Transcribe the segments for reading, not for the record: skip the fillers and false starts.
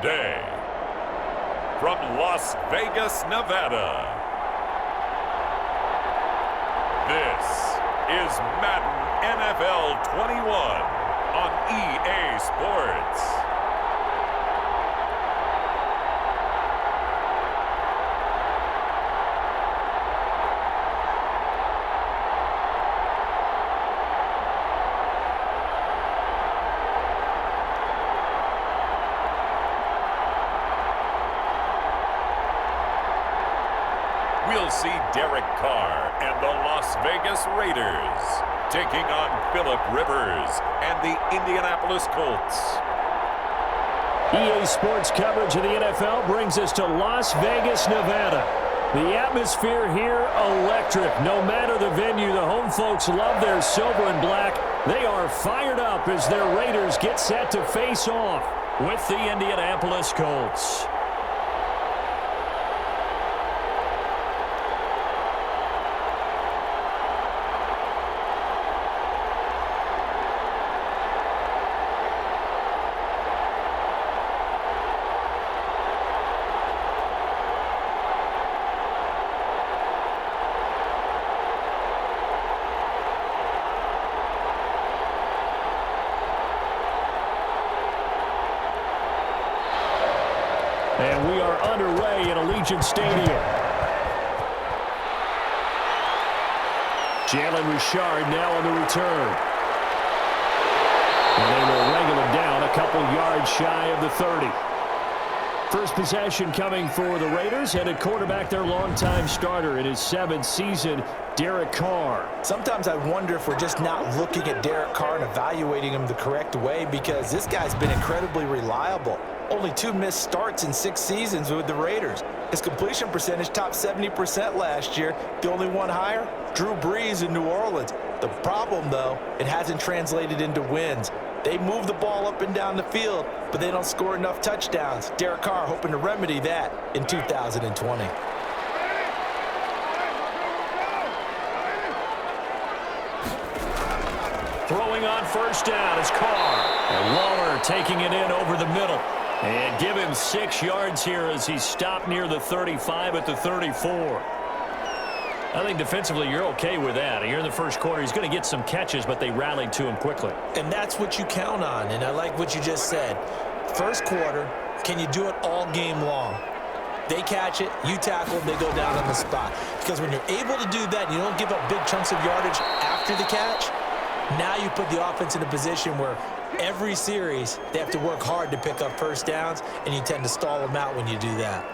Today, from Las Vegas, Nevada, this is Madden NFL 21 on EA Sports. We'll see Derek Carr and the Las Vegas Raiders taking on Phillip Rivers and the Indianapolis Colts. EA Sports coverage of the NFL brings us to Las Vegas, Nevada. The atmosphere here, electric. No matter the venue, the home folks love their silver and black. They are fired up as their Raiders get set to face off with the Indianapolis Colts. And we are underway at Allegiant Stadium. Jalen Richard now on the return. And they will wrangle him down a couple yards shy of the 30. First possession coming for the Raiders, and at quarterback, their longtime starter in his 7th season, Derek Carr. Sometimes I wonder if we're just not looking at Derek Carr and evaluating him the correct way, because this guy's been incredibly reliable. Only 2 missed starts in 6 seasons with the Raiders. His completion percentage topped 70% last year. The only one higher, Drew Brees in New Orleans. The problem, though, it hasn't translated into wins. They move the ball up and down the field, but they don't score enough touchdowns. Derek Carr hoping to remedy that in 2020. Throwing on first down is Carr. And Waller taking it in over the middle. And give him 6 yards here as he stopped near the 35 at the 34. I think defensively you're okay with that. Here in the first quarter, he's going to get some catches, but they rallied to him quickly. And that's what you count on, and I like what you just said. First quarter, can you do it all game long? They catch it, you tackle, they go down on the spot. Because when you're able to do that, and you don't give up big chunks of yardage after the catch, now you put the offense in a position where every series they have to work hard to pick up first downs, and you tend to stall them out when you do that.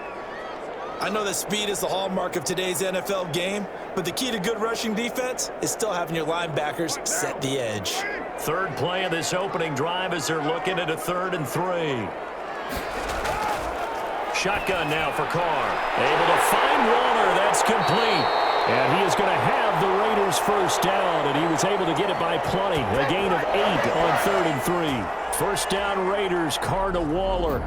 I know that speed is the hallmark of today's NFL game, but the key to good rushing defense is still having your linebackers set the edge. Third play of this opening drive as they're looking at a 3rd and 3. Shotgun now for Carr. Able to find Waller. That's complete. And he is going to have the Raiders first down, and he was able to get it by plenty. A gain of 8 on 3rd and 3. First down Raiders, Carr to Waller.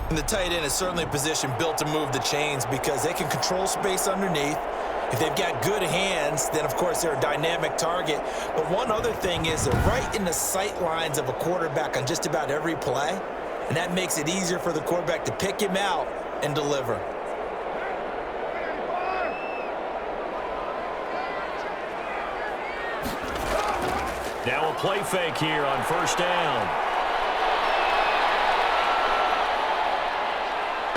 And the tight end is certainly a position built to move the chains because they can control space underneath. If they've got good hands, then of course they're a dynamic target. But one other thing is they're right in the sight lines of a quarterback on just about every play. And that makes it easier for the quarterback to pick him out and deliver. Now a play fake here on first down.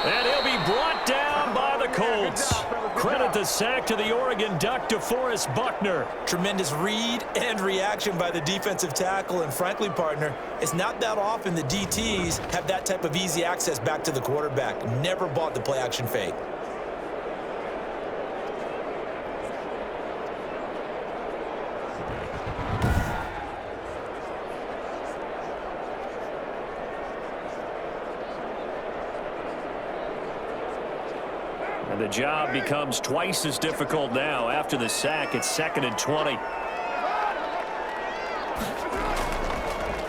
And he'll be brought down by the Colts. Credit the sack to the Oregon Duck, DeForest Buckner. Tremendous read and reaction by the defensive tackle. And frankly, partner, it's not that often the DTs have that type of easy access back to the quarterback. Never bought the play action fake. And the job becomes twice as difficult now after the sack. It's 2nd and 20.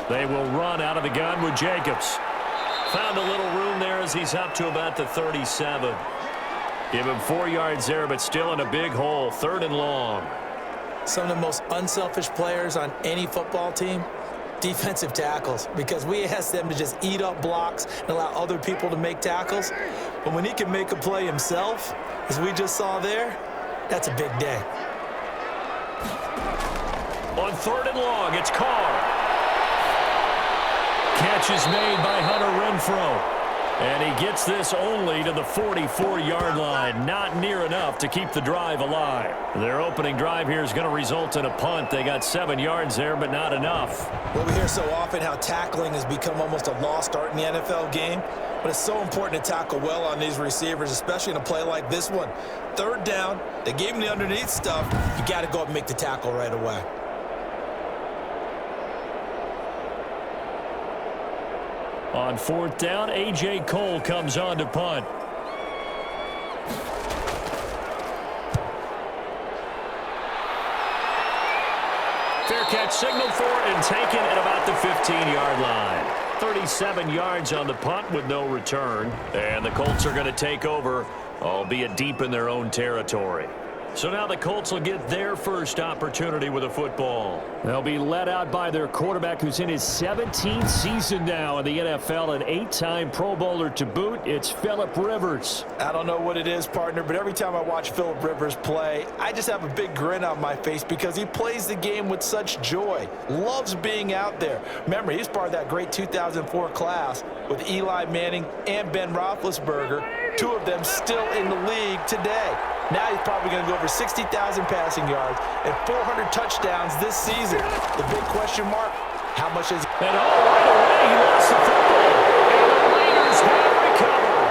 They will run out of the gun with Jacobs. Found a little room there as he's up to about the 37. Give him 4 yards there, but still in a big hole. 3rd and long. Some of the most unselfish players on any football team, defensive tackles, because we ask them to just eat up blocks and allow other people to make tackles. But when he can make a play himself, as we just saw there, that's a big day. On 3rd and long, it's Carr. Catch is made by Hunter Renfrow. And he gets this only to the 44-yard line. Not near enough to keep the drive alive. Their opening drive here is going to result in a punt. They got 7 yards there, but not enough. Well, we hear so often how tackling has become almost a lost art in the NFL game. But it's so important to tackle well on these receivers, especially in a play like this one. 3rd down, they gave him the underneath stuff. You got to go up and make the tackle right away. On 4th down, A.J. Cole comes on to punt. Fair catch signaled for and taken at about the 15-yard line. 37 yards on the punt with no return. And the Colts are going to take over, albeit deep in their own territory. So now the Colts will get their first opportunity with a football. They'll be led out by their quarterback, who's in his 17th season now in the NFL, an 8-time Pro Bowler to boot. It's Philip Rivers. I don't know what it is, partner, but every time I watch Philip Rivers play, I just have a big grin on my face because he plays the game with such joy. Loves being out there. Remember, he's part of that great 2004 class with Eli Manning and Ben Roethlisberger, 2 of them still in the league today. Now he's probably going to go over 60,000 passing yards and 400 touchdowns this season. The big question mark, how much is... And right away, he lost the football. And the Raiders have recovered.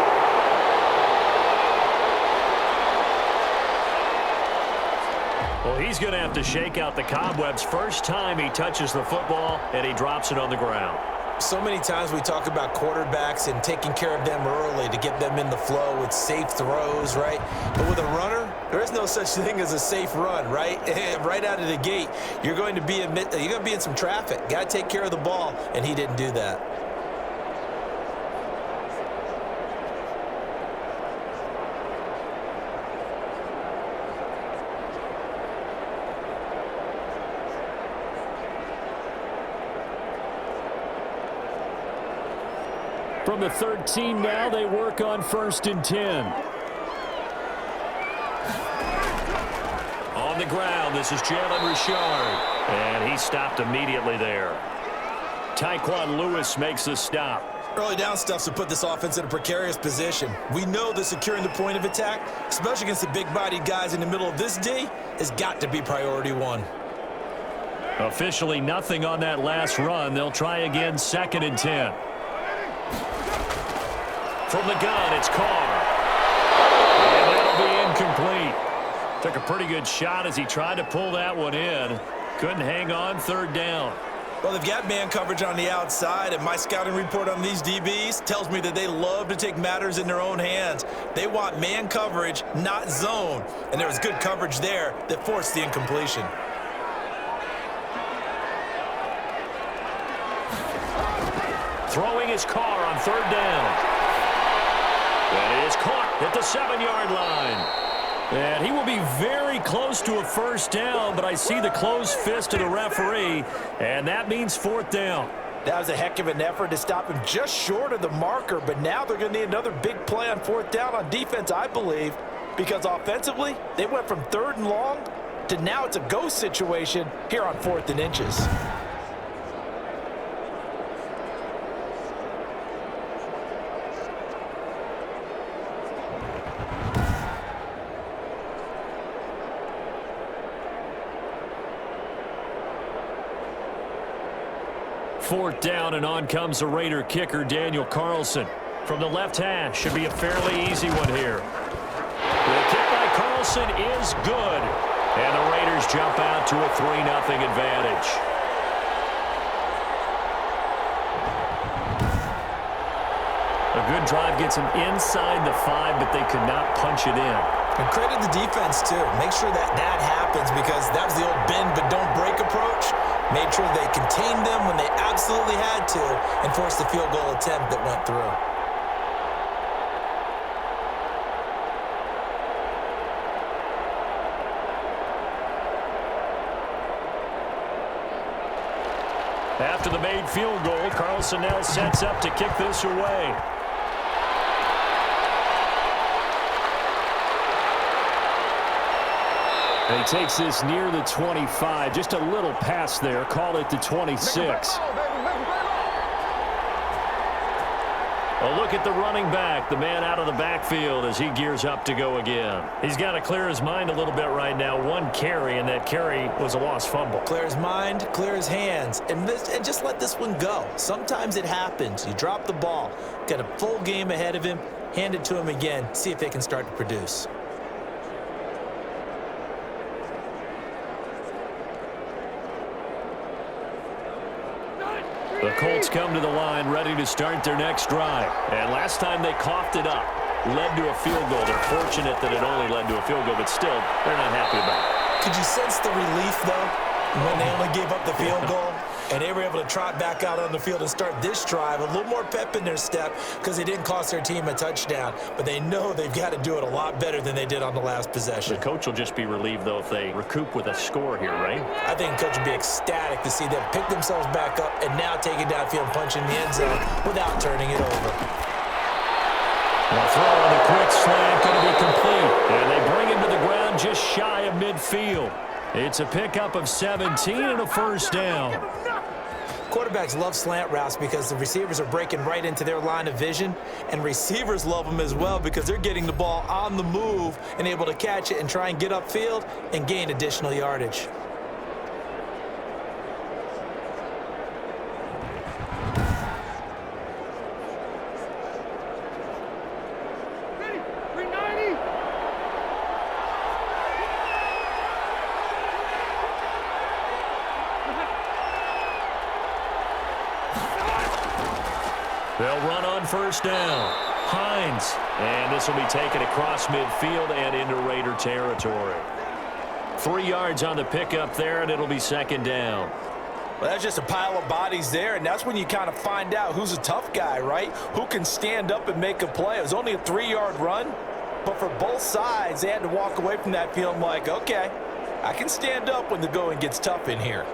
Well, he's going to have to shake out the cobwebs. First time he touches the football, and he drops it on the ground. So many times we talk about quarterbacks and taking care of them early to get them in the flow with safe throws, right? But with a runner, there is no such thing as a safe run, right? Right out of the gate, you're going to be in some traffic. Got to take care of the ball, and he didn't do that. From the 13 now, they work on 1st and 10. On the ground, this is Jalen Richard. And he stopped immediately there. Tyquan Lewis makes the stop. Early down stuff to put this offense in a precarious position. We know that securing the point of attack, especially against the big-bodied guys in the middle of this D, has got to be priority 1. Officially nothing on that last run. They'll try again 2nd and 10. From the gun, it's Carr. And that'll be incomplete. Took a pretty good shot as he tried to pull that one in. Couldn't hang on 3rd down. Well, they've got man coverage on the outside, and my scouting report on these DBs tells me that they love to take matters in their own hands. They want man coverage, not zone. And there was good coverage there that forced the incompletion. Throwing his Carr on 3rd down. And it is caught at the 7-yard line. And he will be very close to a 1st down, but I see the closed fist of the referee, and that means 4th down. That was a heck of an effort to stop him just short of the marker, but now they're going to need another big play on 4th down on defense, I believe, because offensively, they went from 3rd and long to now it's a go situation here on 4th and inches. Fourth down, and on comes the Raider kicker, Daniel Carlson. From the left hash, should be a fairly easy one here. The kick by Carlson is good. And the Raiders jump out to a 3-0 advantage. A good drive gets them inside the 5, but they could not punch it in. And credit the defense, too. Make sure that happens, because that was the old bend but don't break approach. Made sure they contained them when they absolutely had to and forced the field goal attempt that went through. After the made field goal, Carlson now sets up to kick this away. And he takes this near the 25. Just a little pass there. Call it the 26. A look at the running back, the man out of the backfield as he gears up to go again. He's got to clear his mind a little bit right now. One carry, and that carry was a lost fumble. Clear his mind, clear his hands, and just let this one go. Sometimes it happens. You drop the ball, got a full game ahead of him, hand it to him again, see if they can start to produce. The Colts come to the line ready to start their next drive. And last time they coughed it up, led to a field goal. They're fortunate that it only led to a field goal, but still, they're not happy about it. Could you sense the relief, though, when they only gave up the field goal? And they were able to trot back out on the field and start this drive. A little more pep in their step because it didn't cost their team a touchdown. But they know they've got to do it a lot better than they did on the last possession. The coach will just be relieved, though, if they recoup with a score here, right? I think the coach would be ecstatic to see them pick themselves back up and now take it downfield and punch in the end zone without turning it over. The throw on the quick slant going to be complete. And they bring him to the ground just shy of midfield. It's a pickup of 17 and a first down. Quarterbacks love slant routes because the receivers are breaking right into their line of vision, and receivers love them as well because they're getting the ball on the move and able to catch it and try and get upfield and gain additional yardage. They'll run on first down. Hines. And this will be taken across midfield and into Raider territory. 3 yards on the pickup there, and it'll be second down. Well, that's just a pile of bodies there, and that's when you kind of find out who's a tough guy, right? Who can stand up and make a play. It was only a 3-yard run, but for both sides, they had to walk away from that feeling like, okay, I can stand up when the going gets tough in here.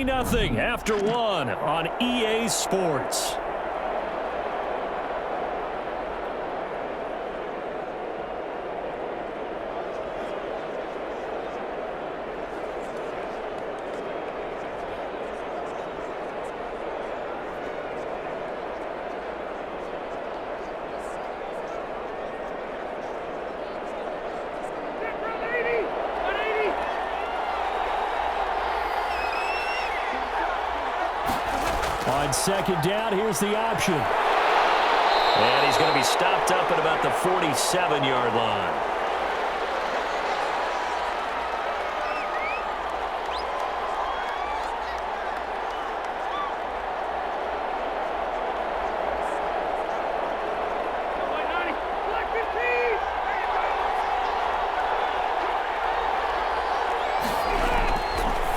Nothing after one on EA Sports. On second down, here's the option. And he's going to be stopped up at about the 47-yard line.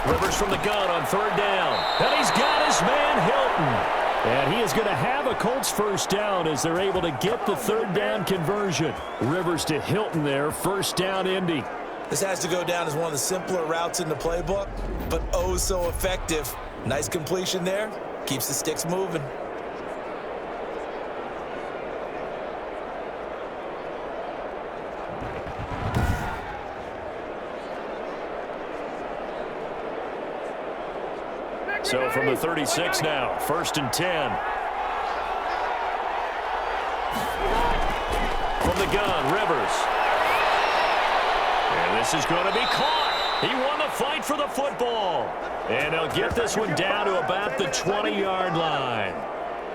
Rivers from the gun on third down. And he's got his man Hilton. And he is going to have a Colts first down as they're able to get the third down conversion. Rivers to Hilton there, first down Indy. This has to go down as one of the simpler routes in the playbook, but oh so effective. Nice completion there. Keeps the sticks moving. So from the 36 now, first and 10. From the gun, Rivers. And this is going to be caught. He won the fight for the football. And he'll get this one down to about the 20-yard line.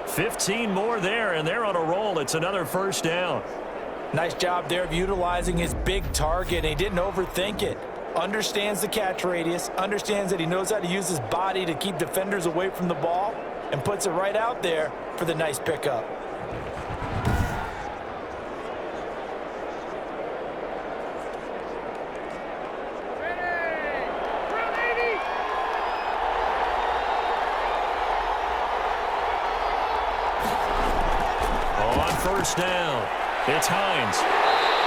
15 more there, and they're on a roll. It's another first down. Nice job there of utilizing his big target. He didn't overthink it. Understands the catch radius, understands that he knows how to use his body to keep defenders away from the ball, and puts it right out there for the nice pickup. first down. It's Hines.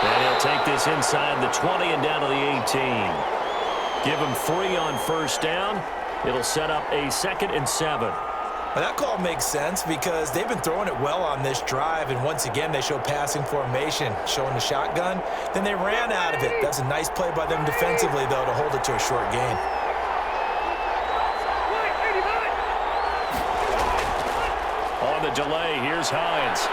And he'll take this inside the 20 and down to the 18. Give him 3 on first down. It'll set up a 2nd and 7. Well, that call makes sense because they've been throwing it well on this drive, and once again they show passing formation, showing the shotgun. Then they ran out of it. That's a nice play by them defensively, though, to hold it to a short gain. On the delay, here's Hines.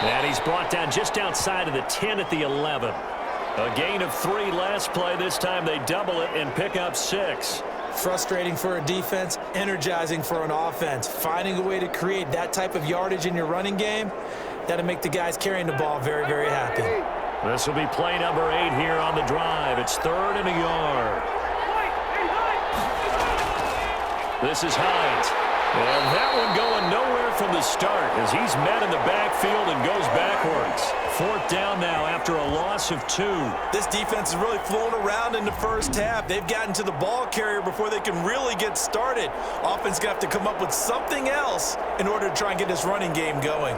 And he's brought down just outside of the 10 at the 11. A gain of 3 last play. This time they double it and pick up 6. Frustrating for a defense, energizing for an offense. Finding a way to create that type of yardage in your running game, that'll make the guys carrying the ball very, very happy. This will be play number 8 here on the drive. It's 3rd and a yard. This is Hines. And that one going nowhere from the start as he's met in the backfield and goes backwards. 4th down now after a loss of 2. This defense is really flown around in the first half. They've gotten to the ball carrier before they can really get started. Offense going to have to come up with something else in order to try and get this running game going.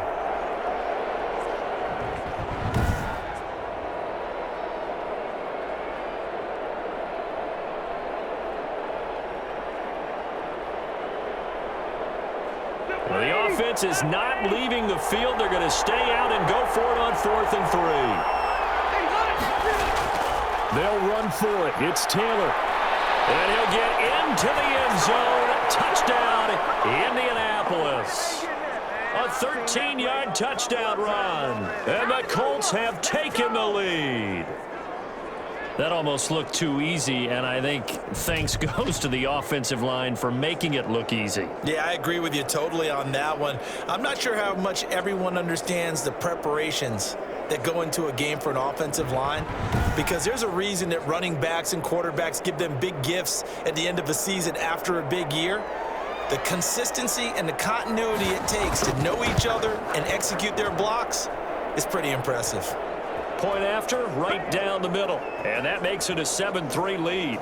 The offense is not leaving the field. They're going to stay out and go for it on 4th and 3. They'll run for it. It's Taylor. And he'll get into the end zone. Touchdown, Indianapolis. A 13-yard touchdown run. And the Colts have taken the lead. That almost looked too easy, and I think thanks goes to the offensive line for making it look easy. Yeah, I agree with you totally on that one. I'm not sure how much everyone understands the preparations that go into a game for an offensive line, because there's a reason that running backs and quarterbacks give them big gifts at the end of the season after a big year. The consistency and the continuity it takes to know each other and execute their blocks is pretty impressive. Point after, right down the middle. And that makes it a 7-3 lead.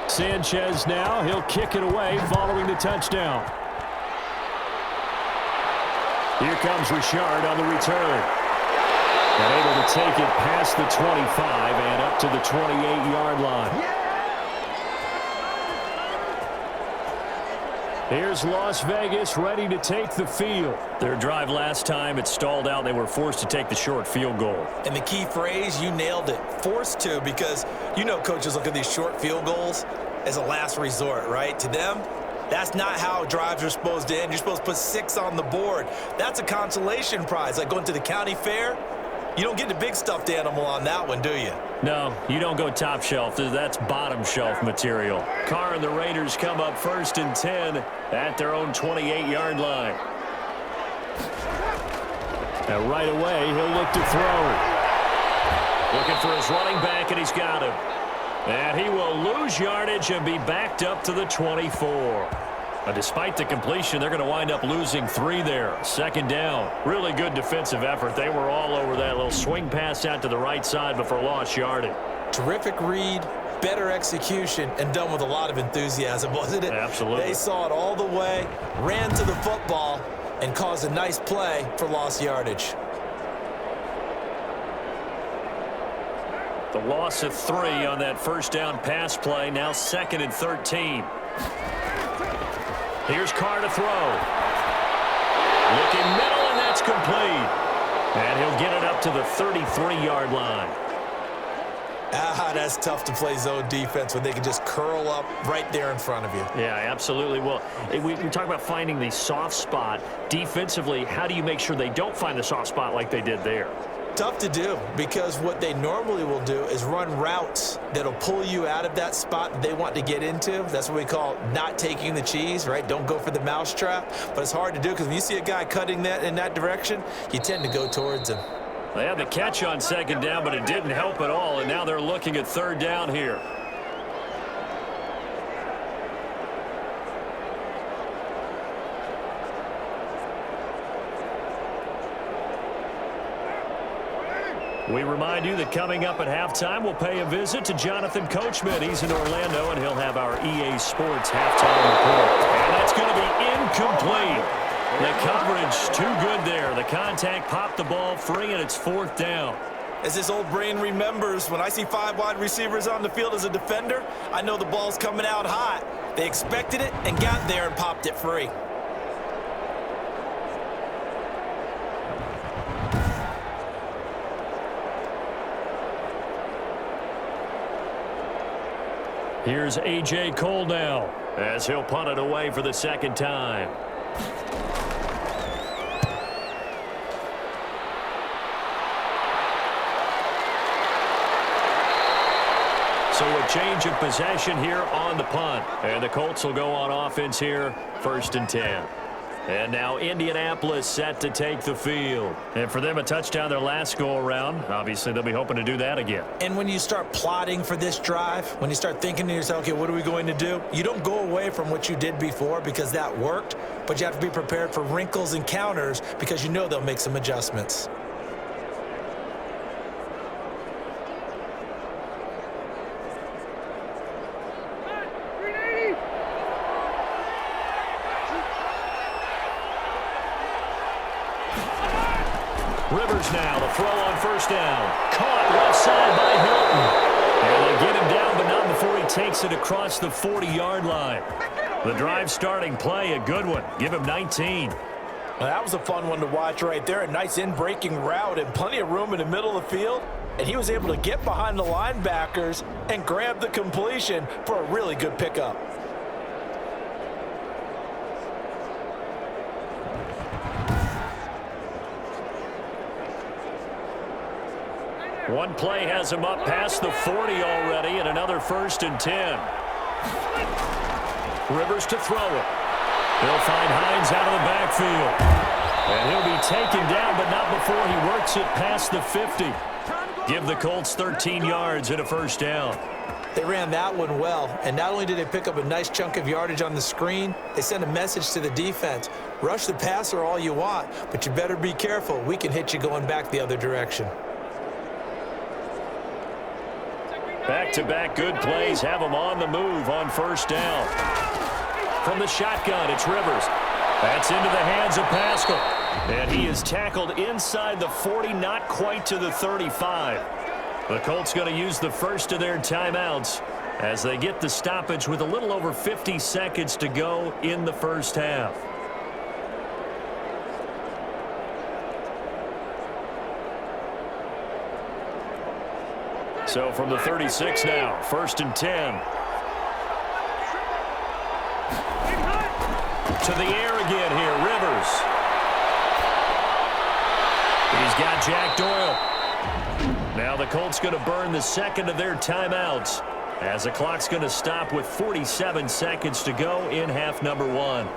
Sanchez now, he'll kick it away following the touchdown. Here comes Richard on the return. And able to take it past the 25 and up to the 28-yard line. Here's Las Vegas ready to take the field. Their drive last time, it stalled out. They were forced to take the short field goal. And the key phrase, you nailed it, forced to, because you know coaches look at these short field goals as a last resort, right? To them, that's not how drives are supposed to end. You're supposed to put 6 on the board. That's a consolation prize, like going to the county fair. You don't get the big stuffed animal on that one, do you? No, you don't go top shelf. That's bottom shelf material. Carr and the Raiders come up 1st and 10 at their own 28-yard line. And right away, he'll look to throw. Looking for his running back, and he's got him. And he will lose yardage and be backed up to the 24. Despite the completion, they're going to wind up losing 3 there. 2nd down. Really good defensive effort. They were all over that little swing pass out to the right side before lost yardage. Terrific read, better execution, and done with a lot of enthusiasm, wasn't it? Absolutely. They saw it all the way, ran to the football, and caused a nice play for lost yardage. The loss of 3 on that 1st down pass play. Now 2nd and 13. Here's Carr to throw. Looking middle, and that's complete. And he'll get it up to the 33-yard line. That's tough to play zone defense when they can just curl up right there in front of you. Yeah, absolutely. Well, we talk about finding the soft spot. Defensively, how do you make sure they don't find the soft spot like they did there? tough to do because what they normally will do is run routes that'll pull you out of that spot that they want to get into. That's what we call not taking the cheese, right? Don't go for the mousetrap. But it's hard to do because when you see a guy cutting that in that direction, you tend to go towards him. They had the catch on second down, but it didn't help at all, and now they're looking at third down here. We remind you that coming up at halftime, we'll pay a visit to Jonathan Coachman. He's in Orlando, and he'll have our EA Sports halftime report. And that's going to be incomplete. The coverage too good there. The contact popped the ball free, and it's fourth down. As this old brain remembers, when I see 5 wide receivers on the field as a defender, I know the ball's coming out hot. They expected it and got there and popped it free. Here's A.J. Cole now as he'll punt it away for the second time. So a change of possession here on the punt. And the Colts will go on offense here, 1st and 10. And now Indianapolis set to take the field. And for them, a touchdown their last go-around. Obviously, they'll be hoping to do that again. And when you start plotting for this drive, when you start thinking to yourself, okay, what are we going to do? You don't go away from what you did before because that worked, but you have to be prepared for wrinkles and counters because you know they'll make some adjustments. Rivers now, the throw on 1st down. Caught left side by Hilton. And they get him down, but not before he takes it across the 40-yard line. The drive starting play, a good one. Give him 19. Well, that was a fun one to watch right there. A nice in-breaking route and plenty of room in the middle of the field. And he was able to get behind the linebackers and grab the completion for a really good pickup. One play has him up past the 40 already, and another 1st and 10. Rivers to throw it. He'll find Hines out of the backfield. And he'll be taken down, but not before he works it past the 50. Give the Colts 13 yards and a 1st down. They ran that one well, and not only did they pick up a nice chunk of yardage on the screen, they sent a message to the defense. Rush the passer all you want, but you better be careful. We can hit you going back the other direction. Back-to-back good plays have him on the move on 1st down. From the shotgun, it's Rivers. That's into the hands of Pascal. And he is tackled inside the 40, not quite to the 35. The Colts going to use the first of their timeouts as they get the stoppage with a little over 50 seconds to go in the 1st half. So from the 36 now, 1st and 10. To the air again here, Rivers. He's got Jack Doyle. Now the Colts going to burn the second of their timeouts as the clock's going to stop with 47 seconds to go in half number 1.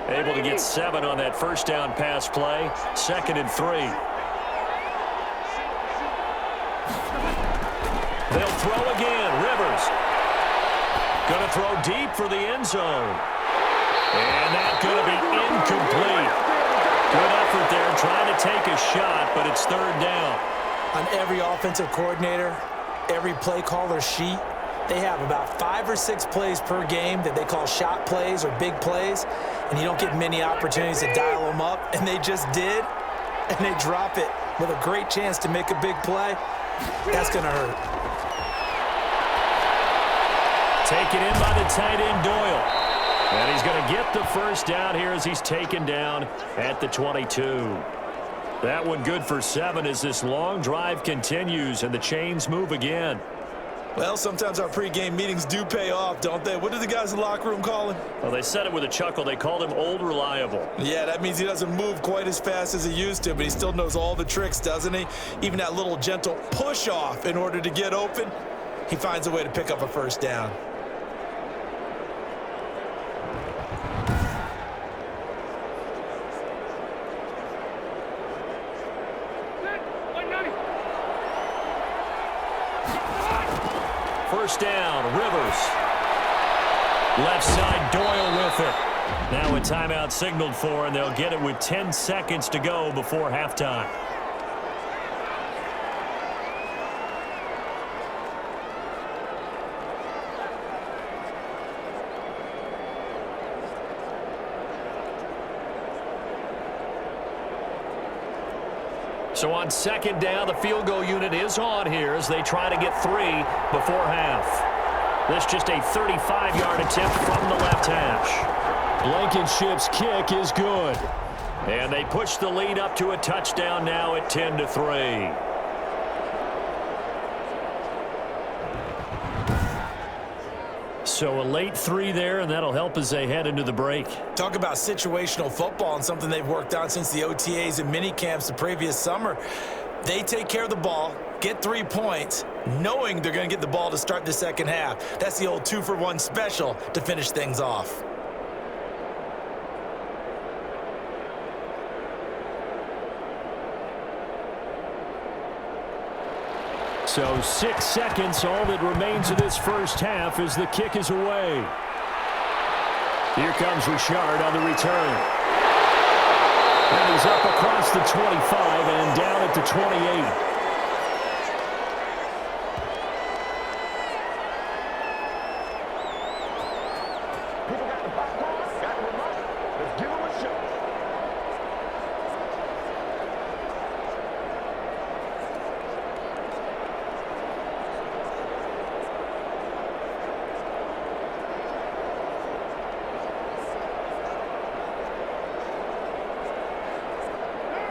Able to get 7 on that 1st down pass play. 2nd and 3. They'll throw again. Rivers. Going to throw deep for the end zone. And that's going to be incomplete. Good effort there trying to take a shot, but it's 3rd down. On every offensive coordinator, every play caller sheet, they have about 5 or 6 plays per game that they call shot plays or big plays, and you don't get many opportunities to dial them up, and they just did, and they drop it with a great chance to make a big play. That's going to hurt. Taken in by the tight end, Doyle. And he's going to get the 1st down here as he's taken down at the 22. That one good for 7 as this long drive continues and the chains move again. Well, sometimes our pregame meetings do pay off, don't they? What do the guys in the locker room call him? Well, they said it with a chuckle. They called him Old Reliable. Yeah, that means he doesn't move quite as fast as he used to, but he still knows all the tricks, doesn't he? Even that little gentle push-off in order to get open, he finds a way to pick up a first down. First down, Rivers. Left side, Doyle with it. Now a timeout signaled for, and they'll get it with 10 seconds to go before halftime. So on second down, the field goal unit is on here as they try to get 3 before half. This just a 35-yard attempt from the left hash. Blankenship's kick is good. And they push the lead up to a touchdown now at 10-3. So a late 3 there, and that'll help as they head into the break. Talk about situational football and something they've worked on since the OTAs and mini camps the previous summer. They take care of the ball, get 3 points, knowing they're going to get the ball to start the second half. That's the old 2-for-1 special to finish things off. So 6 seconds, all that remains of this first half as the kick is away. Here comes Richard on the return. And he's up across the 25 and down at the 28.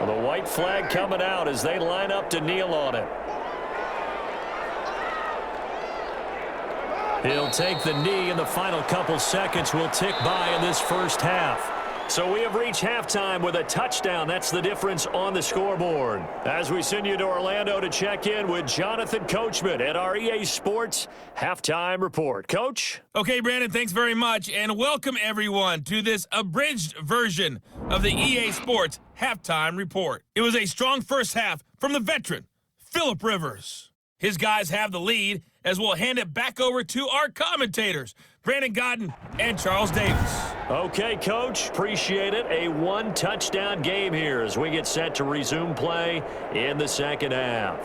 The white flag coming out as they line up to kneel on it. He'll take the knee, and the final couple seconds will tick by in this first half. So we have reached halftime with a touchdown. That's the difference on the scoreboard. As we send you to Orlando to check in with Jonathan Coachman at our EA Sports Halftime Report. Coach? Okay, Brandon, thanks very much, and welcome everyone to this abridged version of the EA Sports Halftime Report. It was a strong first half from the veteran, Phillip Rivers. His guys have the lead as we'll hand it back over to our commentators, Brandon Godden and Charles Davis. Okay, Coach, appreciate it. A one-touchdown game here as we get set to resume play in the second half.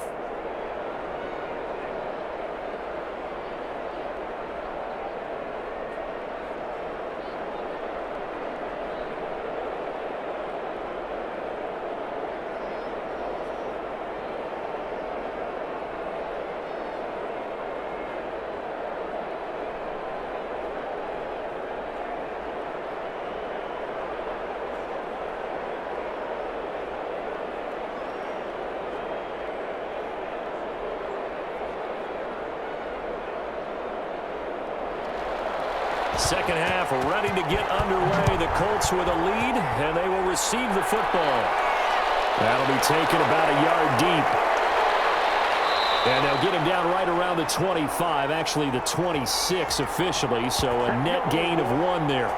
Second half ready to get underway. The Colts with a lead, and they will receive the football. That'll be taken about a yard deep. And they'll get him down right around the 25, actually the 26 officially, so a net gain of 1 there.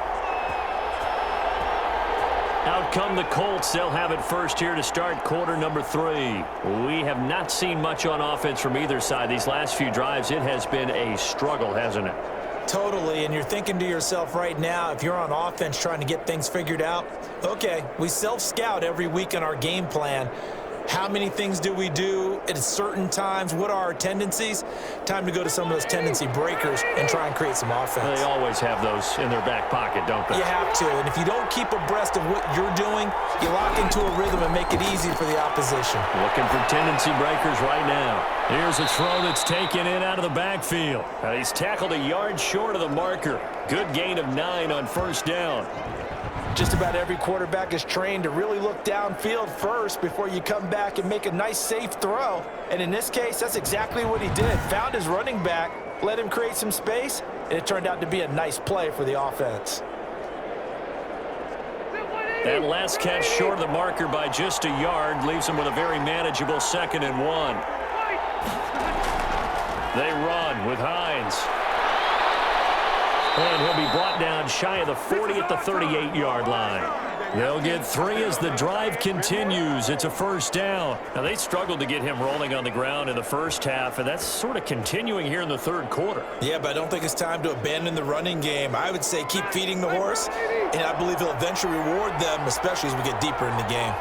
Out come the Colts. They'll have it first here to start quarter number 3. We have not seen much on offense from either side. These last few drives, it has been a struggle, hasn't it? Totally, and you're thinking to yourself right now, if you're on offense trying to get things figured out, okay, we self-scout every week in our game plan. How many things do we do at certain times? What are our tendencies? Time to go to some of those tendency breakers and try and create some offense. They always have those in their back pocket, don't they? You have to, and if you don't keep abreast of what you're doing, you lock into a rhythm and make it easy for the opposition. Looking for tendency breakers right now. Here's a throw that's taken in out of the backfield. He's tackled a yard short of the marker. Good gain of 9 on first down. Just about every quarterback is trained to really look downfield first before you come back and make a nice, safe throw. And in this case, that's exactly what he did. Found his running back, let him create some space, and it turned out to be a nice play for the offense. That last catch short of the marker by just a yard leaves him with a very manageable 2nd and 1. They run with Hines. And he'll be brought down shy of the 40 at the 38-yard line. They'll get 3 as the drive continues. It's a 1st down. Now, they struggled to get him rolling on the ground in the first half, and that's sort of continuing here in the 3rd quarter. Yeah, but I don't think it's time to abandon the running game. I would say keep feeding the horse, and I believe he'll eventually reward them, especially as we get deeper in the game.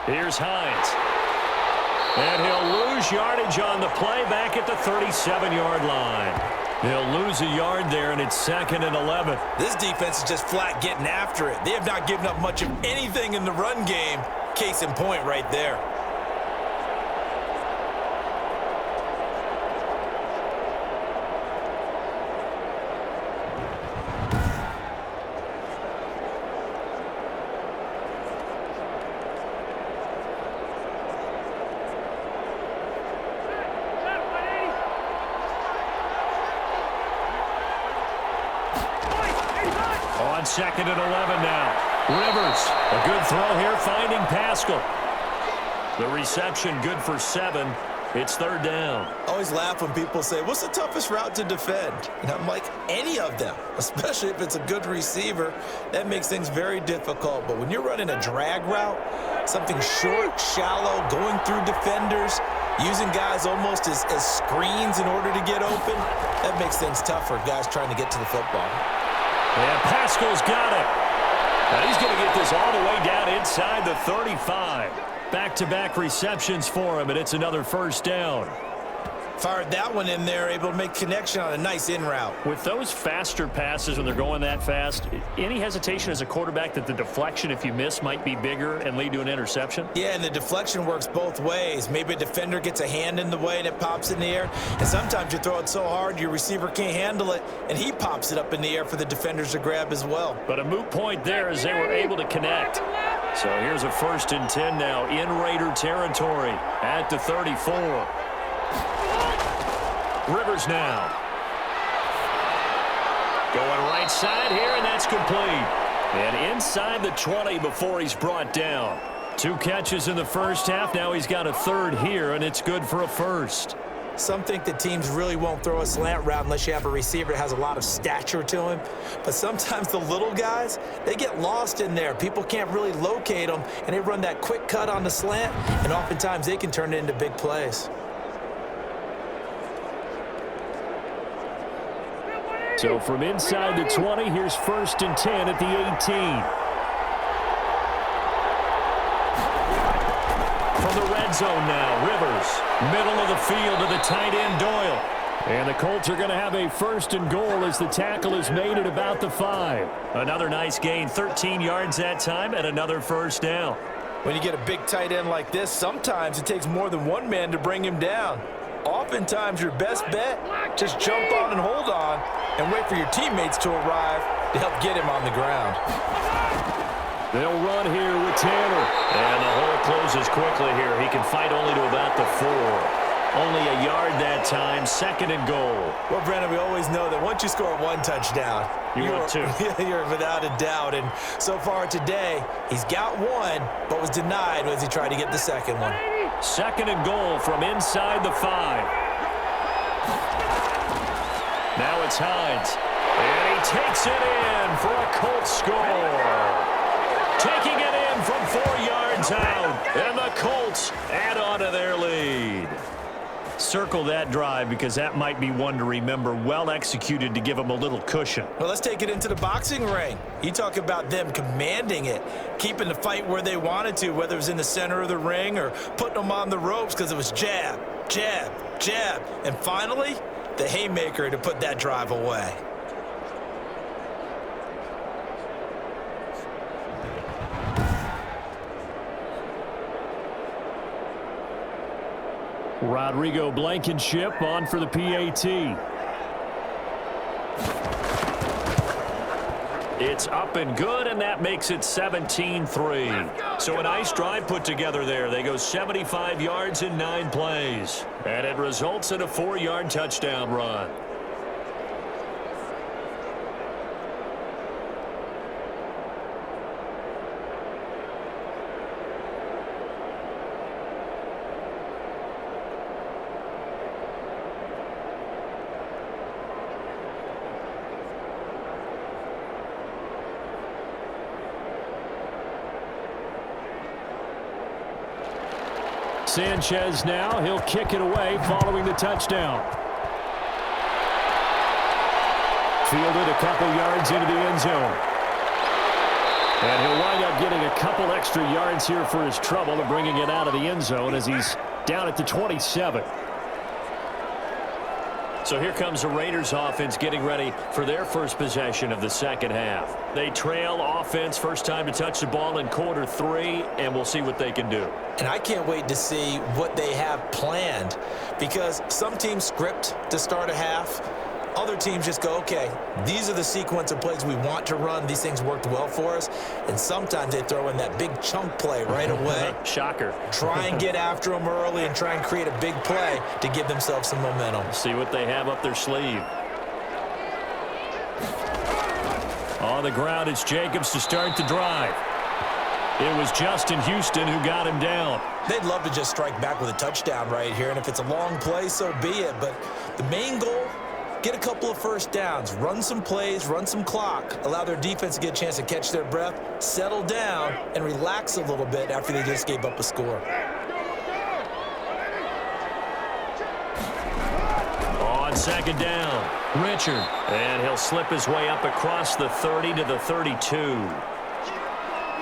Here's Hines. And he'll lose yardage on the play back at the 37-yard line. He'll lose a yard there, and it's 2nd and 11. This defense is just flat getting after it. They have not given up much of anything in the run game. Case in point right there. On 2nd and 11 now. Rivers, a good throw here, finding Pascal. The reception good for 7. It's 3rd down. I always laugh when people say, what's the toughest route to defend? And I'm like, any of them, especially if it's a good receiver. That makes things very difficult. But when you're running a drag route, something short, shallow, going through defenders, using guys almost as screens in order to get open, that makes things tough for guys trying to get to the football. And Pascal's got it. Now he's going to get this all the way down inside the 35. Back-to-back receptions for him, and it's another 1st down. Fired that one in there, able to make connection on a nice in route. With those faster passes when they're going that fast, any hesitation as a quarterback that the deflection, if you miss, might be bigger and lead to an interception? Yeah, and the deflection works both ways. Maybe a defender gets a hand in the way and it pops in the air. And sometimes you throw it so hard your receiver can't handle it, and he pops it up in the air for the defenders to grab as well. But a moot point there as they were able to connect. So here's a 1st and 10 now in Raider territory at the 34. Rivers now. Going right side here, and that's complete. And inside the 20 before he's brought down. 2 catches in the first half. Now he's got a 3rd here, and it's good for a 1st. Some think that teams really won't throw a slant route unless you have a receiver that has a lot of stature to him. But sometimes the little guys, they get lost in there. People can't really locate them, and they run that quick cut on the slant, and oftentimes they can turn it into big plays. So from inside the 20, here's 1st and 10 at the 18. From the red zone now, Rivers. Middle of the field to the tight end, Doyle. And the Colts are going to have a 1st and goal as the tackle is made at about the 5. Another nice gain, 13 yards that time, and another 1st down. When you get a big tight end like this, sometimes it takes more than one man to bring him down. Oftentimes, your best bet, just jump on and hold on and wait for your teammates to arrive to help get him on the ground. They'll run here with Tanner. And the hole closes quickly here. He can fight only to about the 4. Only a yard that time, 2nd and goal. Well, Brandon, we always know that once you score 1 touchdown, you're 2. You're without a doubt. And so far today, he's got 1, but was denied as he tried to get the 2nd one. 2nd and goal from inside the 5. Now it's Hines. And he takes it in for a Colts score. Taking it in from 4 yards out. And the Colts add on to their lead. Circle that drive because that might be one to remember. Well executed to give them a little cushion. Well, let's take it into the boxing ring. You talk about them commanding it, keeping the fight where they wanted to, whether it was in the center of the ring or putting them on the ropes because it was jab, jab, jab. And finally, the haymaker to put that drive away. Rodrigo Blankenship on for the PAT. It's up and good, and that makes it 17-3. So a nice drive put together there. They go 75 yards in 9 plays. And it results in a 4-yard touchdown run. Sanchez now, he'll kick it away following the touchdown. Fielded a couple yards into the end zone. And he'll wind up getting a couple extra yards here for his trouble and bringing it out of the end zone as he's down at the 27. So here comes the Raiders offense getting ready for their first possession of the second half. They trail offense, first time to touch the ball in quarter 3, and we'll see what they can do. And I can't wait to see what they have planned, because some teams script to start a half. Other teams just go, okay, these are the sequence of plays we want to run. These things worked well for us. And sometimes they throw in that big chunk play right away. Shocker. Try and get after them early and try and create a big play to give themselves some momentum. See what they have up their sleeve. On the ground, it's Jacobs to start the drive. It was Justin Houston who got him down. They'd love to just strike back with a touchdown right here, and if it's a long play, so be it. But the main goal, get a couple of first downs, run some plays, run some clock, allow their defense to get a chance to catch their breath, settle down, and relax a little bit after they just gave up a score. On second down, Richard. And he'll slip his way up across the 30 to the 32.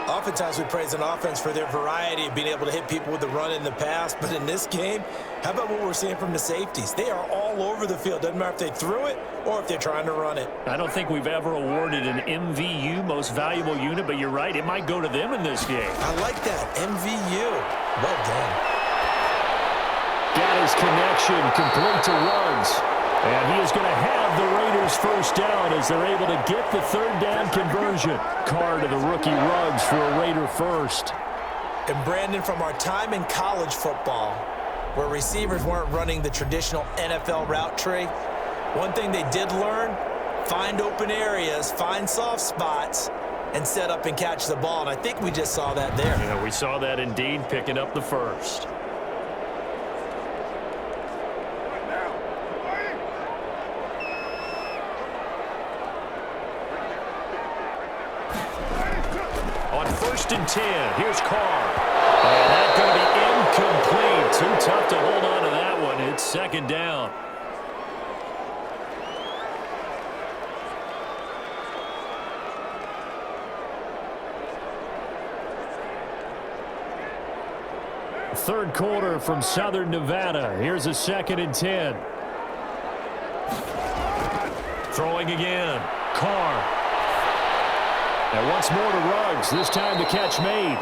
Oftentimes we praise an offense for their variety of being able to hit people with the run in the pass, but in this game, how about what we're seeing from the safeties? They are all over the field. Doesn't matter if they threw it or if they're trying to run it. I don't think we've ever awarded an MVU, most valuable unit, but you're right, it might go to them in this game. I like that, MVU. Well done. Got his connection, complete to Ruggs. And he is going to have the Raiders first down as they're able to get the third down conversion. Carr to the rookie Ruggs for a Raider first. And Brandon, from our time in college football, where receivers weren't running the traditional NFL route tree, one thing they did learn, find open areas, find soft spots, and set up and catch the ball. And I think we just saw that there. Yeah, we saw that indeed, picking up the first. First and 10. Here's Carr. And that's going to be incomplete. Too tough to hold on to that one. It's second down. Third quarter from Southern Nevada. Here's a second and 10. Throwing again. Carr. And once more to Ruggs, this time the catch made.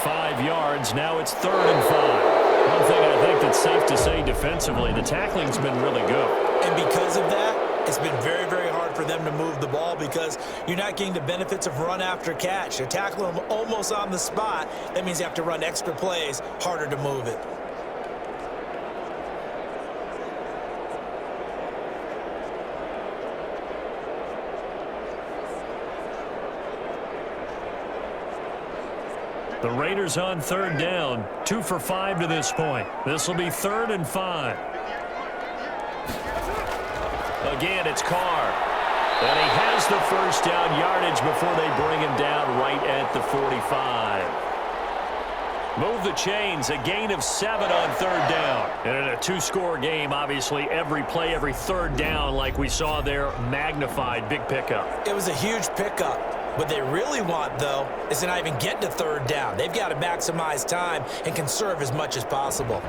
5 yards, now it's 3rd and 5. One thing I think that's safe to say defensively, the tackling's been really good. And because of that, it's been very, very hard for them to move the ball because you're not getting the benefits of run after catch. You're tackling them almost on the spot. That means you have to run extra plays, harder to move it. The Raiders on third down, 2 for 5 to this point. This will be 3rd and 5. Again, it's Carr. And he has the first down yardage before they bring him down right at the 45. Move the chains, a gain of 7 on third down. And in a 2-score game, obviously every play, every third down, like we saw there, magnified, big pickup. It was a huge pickup. What they really want, though, is to not even get to third down. They've got to maximize time and conserve as much as possible.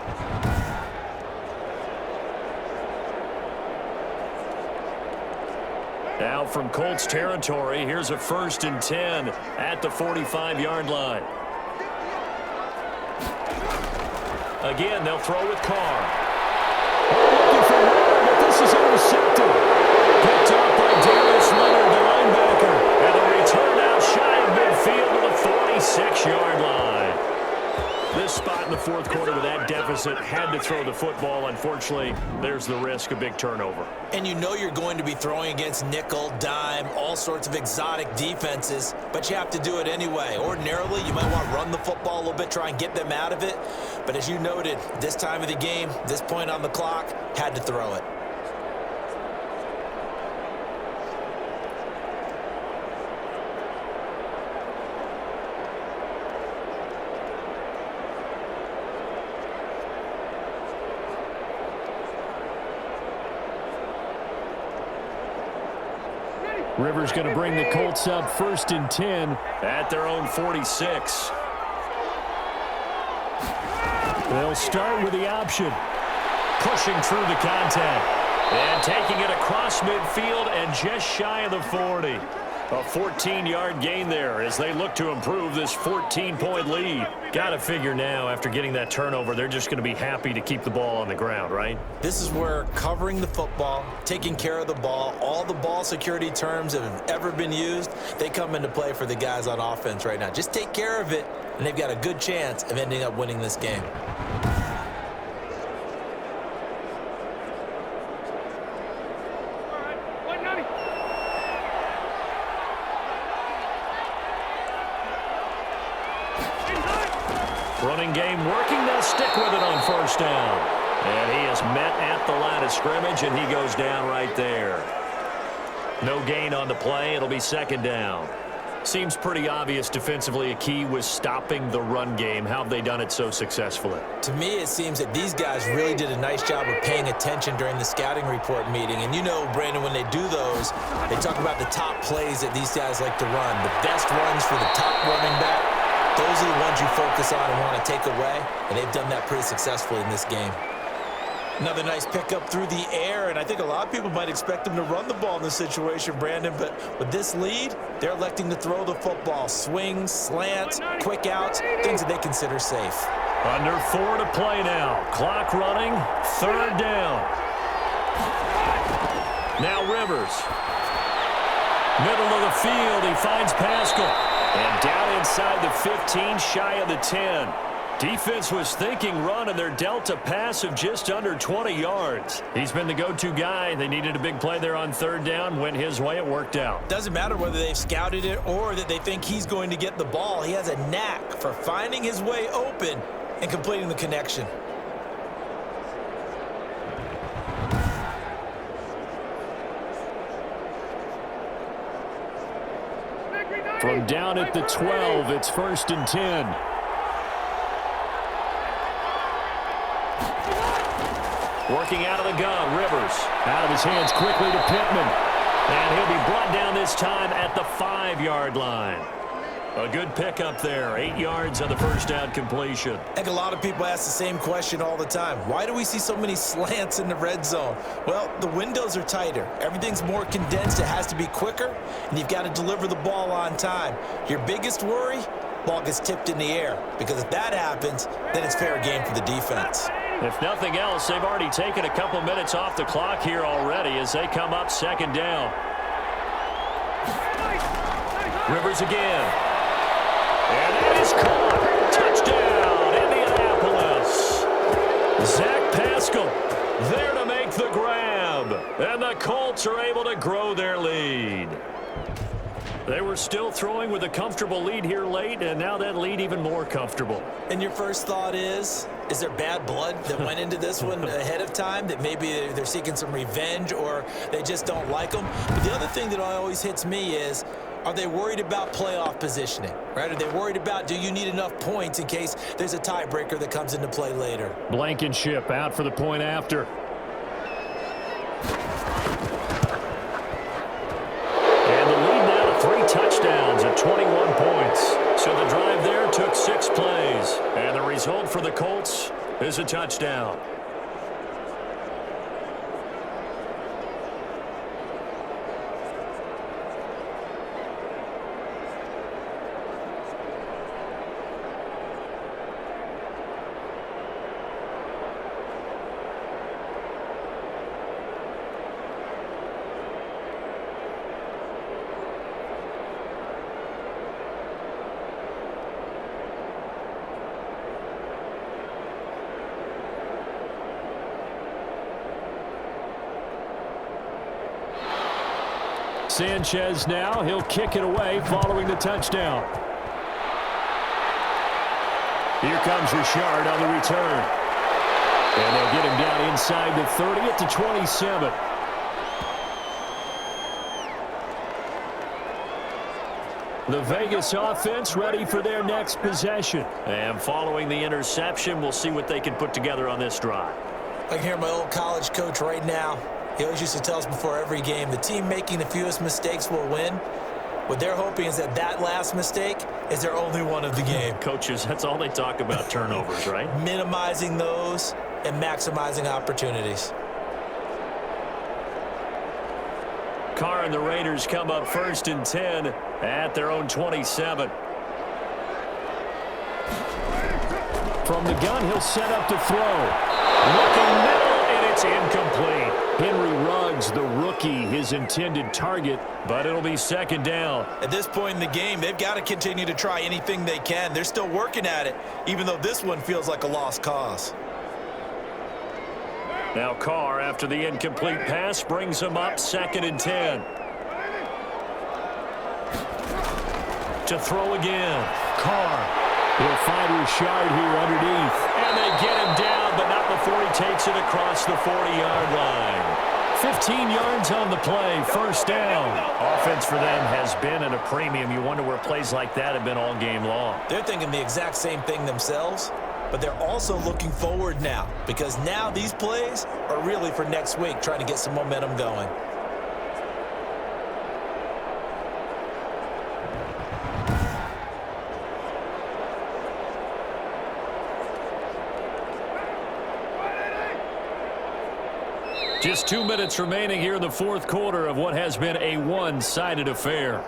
Now from Colts territory, here's a 1st and 10 at the 45-yard line. Again, they'll throw with Carr. Looking for one, but this is intercepted. Picked up by Darius Leonard, the linebacker. fourth quarter with that deficit, had to throw the football. Unfortunately, there's the risk of big turnover. And you know you're going to be throwing against nickel, dime, all sorts of exotic defenses, but you have to do it anyway. Ordinarily, you might want to run the football a little bit, try and get them out of it. But as you noted, this time of the game, this point on the clock, had to throw it. Rivers going to bring the Colts up 1st and 10 at their own 46. They'll start with the option. Pushing through the contact. And taking it across midfield and just shy of the 40. A 14-yard gain there as they look to improve this 14-point lead. Got to figure now, after getting that turnover, they're just going to be happy to keep the ball on the ground, right? This is where covering the football, taking care of the ball, all the ball security terms that have ever been used, they come into play for the guys on offense right now. Just take care of it, and they've got a good chance of ending up winning this game. Running game working. They'll stick with it on 1st down. And he is met at the line of scrimmage, and he goes down right there. No gain on the play. It'll be 2nd down. Seems pretty obvious defensively a key was stopping the run game. How have they done it so successfully? To me, it seems that these guys really did a nice job of paying attention during the scouting report meeting. And you know, Brandon, when they do those, they talk about the top plays that these guys like to run. The best runs for the top running back. Those are the ones you focus on and want to take away, and they've done that pretty successfully in this game. Another nice pickup through the air, and I think a lot of people might expect them to run the ball in this situation, Brandon, but with this lead, they're electing to throw the football. Swings, slants, quick outs, things that they consider safe. Under 4 to play now. Clock running, 3rd down. Now Rivers. Middle of the field, he finds Pascal. And down inside the 15, shy of the 10. Defense was thinking run, and they're dealt a pass of just under 20 yards. He's been the go-to guy. They needed a big play there on 3rd down. Went his way. It worked out. Doesn't matter whether they've scouted it or that they think he's going to get the ball. He has a knack for finding his way open and completing the connection. From down at the 12, it's 1st and 10. Working out of the gun, Rivers. Out of his hands quickly to Pittman. And he'll be brought down this time at the 5-yard line. A good pickup there. 8 yards on the 1st down completion. I think a lot of people ask the same question all the time. Why do we see so many slants in the red zone? Well, the windows are tighter. Everything's more condensed. It has to be quicker, and you've got to deliver the ball on time. Your biggest worry, ball gets tipped in the air, because if that happens, then it's fair game for the defense. If nothing else, they've already taken a couple minutes off the clock here already as they come up 2nd down. Rivers again. And that is caught. Touchdown, Indianapolis. Zach Pascal there to make the grab. And the Colts are able to grow their lead. They were still throwing with a comfortable lead here late, and now that lead even more comfortable. And your first thought is there bad blood that went into this one ahead of time, that maybe they're seeking some revenge or they just don't like them? But the other thing that always hits me is, are they worried about playoff positioning, right? Are they worried about, do you need enough points in case there's a tiebreaker that comes into play later? Blankenship out for the point after. And the lead now to 3 touchdowns at 21 points. So the drive there took 6 plays. And the result for the Colts is a touchdown. Sanchez now. He'll kick it away following the touchdown. Here comes Richard on the return. And they'll get him down inside the 30 at the 27. The Vegas offense ready for their next possession. And following the interception, we'll see what they can put together on this drive. I can hear my old college coach right now. He always used to tell us before every game, the team making the fewest mistakes will win. What they're hoping is that that last mistake is their only one of the game. Coaches, that's all they talk about, turnovers, right? Minimizing those and maximizing opportunities. Carr and the Raiders come up 1st and 10 at their own 27. From the gun, he'll set up to throw. Looking middle, and it's incomplete. Henry Ruggs, the rookie, his intended target, but it'll be 2nd down. At this point in the game, they've got to continue to try anything they can. They're still working at it, even though this one feels like a lost cause. Now Carr, after the incomplete pass, brings him up 2nd and 10. To throw again. Carr. He'll find Richard here underneath. And they get him down, but not before he takes it across the 40-yard line. 15 yards on the play, 1st down. Offense for them has been at a premium. You wonder where plays like that have been all game long. They're thinking the exact same thing themselves, but they're also looking forward now because now these plays are really for next week, trying to get some momentum going. Just 2 minutes remaining here in the 4th quarter of what has been a one-sided affair.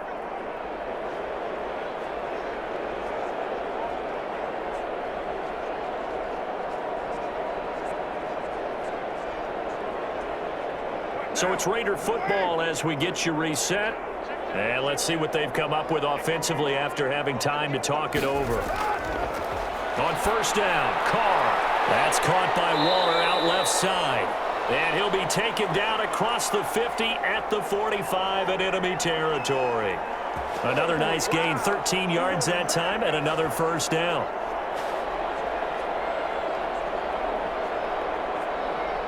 So it's Raider football as we get you reset. And let's see what they've come up with offensively after having time to talk it over. On 1st down, Carr. That's caught by Waller out left side. And he'll be taken down across the 50 at the 45 in enemy territory. Another nice gain, 13 yards that time, and another 1st down.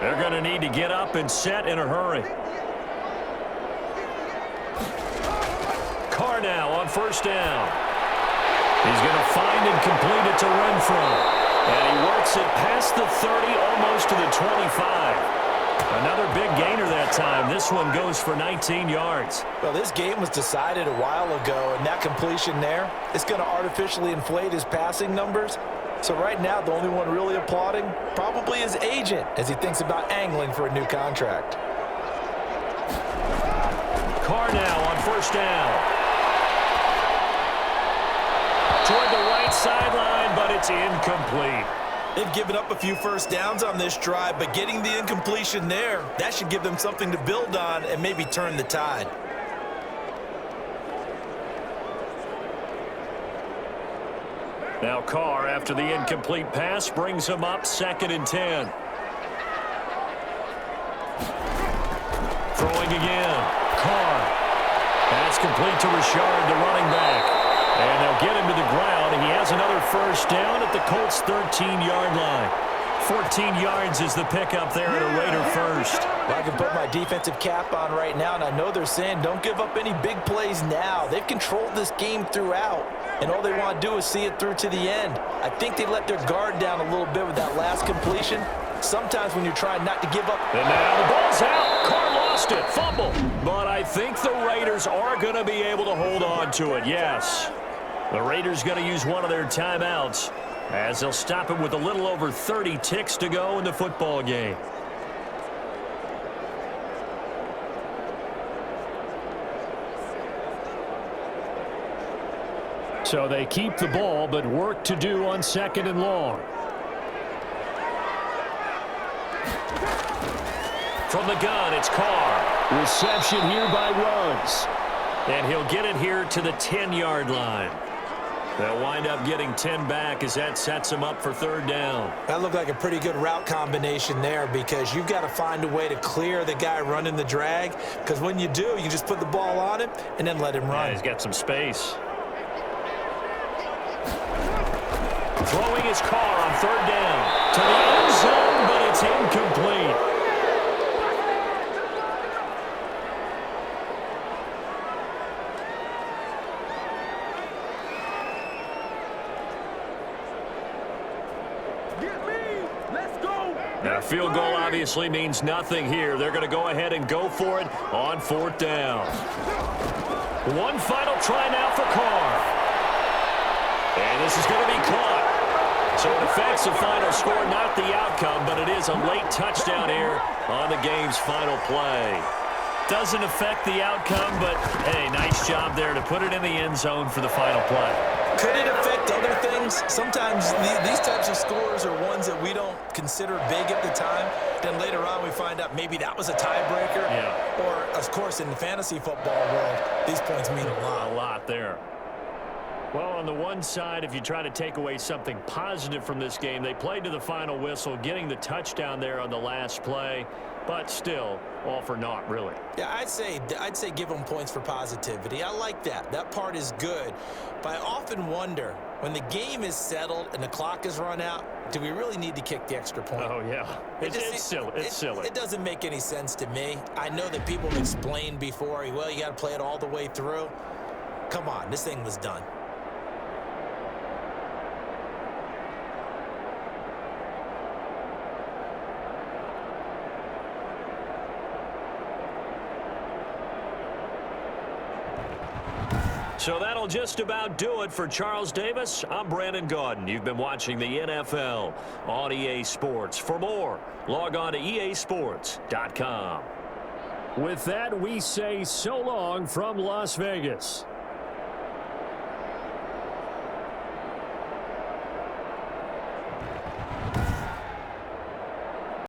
They're going to need to get up and set in a hurry. Carr now on 1st down. He's going to find and complete it to Renfro. And he works it past the 30, almost to the 25. Another big gainer that time. This one goes for 19 yards. Well, this game was decided a while ago, and that completion there is going to artificially inflate his passing numbers. So right now, the only one really applauding probably his agent as he thinks about angling for a new contract. Carr now on 1st down. Toward the right sideline, but it's incomplete. They've given up a few 1st downs on this drive, but getting the incompletion there, that should give them something to build on and maybe turn the tide. Now Carr, after the incomplete pass, brings him up 2nd and 10. Throwing again. Carr. That's complete to Richard, the running back. And they'll get him to the ground, and he has another 1st down at the Colts' 13-yard line. 14 yards is the pickup there at a Raider 1st. Well, I can put my defensive cap on right now, and I know they're saying don't give up any big plays now. They've controlled this game throughout, and all they want to do is see it through to the end. I think they let their guard down a little bit with that last completion. Sometimes when you're trying not to give up. And now the ball's out. Carr lost it. Fumble. But I think the Raiders are going to be able to hold on to it, yes. The Raiders going to use one of their timeouts as they'll stop it with a little over 30 ticks to go in the football game. So they keep the ball, but work to do on 2nd and long. From the gun, it's Carr. Reception here by Ruggs. And he'll get it here to the 10-yard line. They'll wind up getting 10 back as that sets them up for third down. That looked like a pretty good route combination there because you've got to find a way to clear the guy running the drag, because when you do, you just put the ball on him and then let him run. Yeah, he's got some space. Throwing his car on third down to the end zone, but it's incomplete. Now, a field goal obviously means nothing here. They're going to go ahead and go for it on fourth down. One final try now for Carr. And this is going to be caught. So it affects the final score, not the outcome, but it is a late touchdown here on the game's final play. Doesn't affect the outcome, but, hey, nice job there to put it in the end zone for the final play. Could it affect other things? Sometimes these types of scores are ones that we don't consider big at the time. Then later on we find out maybe that was a tiebreaker. Yeah. Or, of course, in the fantasy football world, these points mean a lot. A lot there. Well, on the one side, if you try to take away something positive from this game, they played to the final whistle, getting the touchdown there on the last play, but still, all for naught, really. Yeah, I'd say give them points for positivity. I like that. That part is good. But I often wonder, when the game is settled and the clock is run out, do we really need to kick the extra point? Oh, yeah. It's silly. It's silly. It doesn't make any sense to me. I know that people have explained before, well, you got to play it all the way through. Come on, this thing was done. So that'll just about do it for Charles Davis. I'm Brandon Gaudin. You've been watching the NFL on EA Sports. For more, log on to easports.com. With that, we say so long from Las Vegas.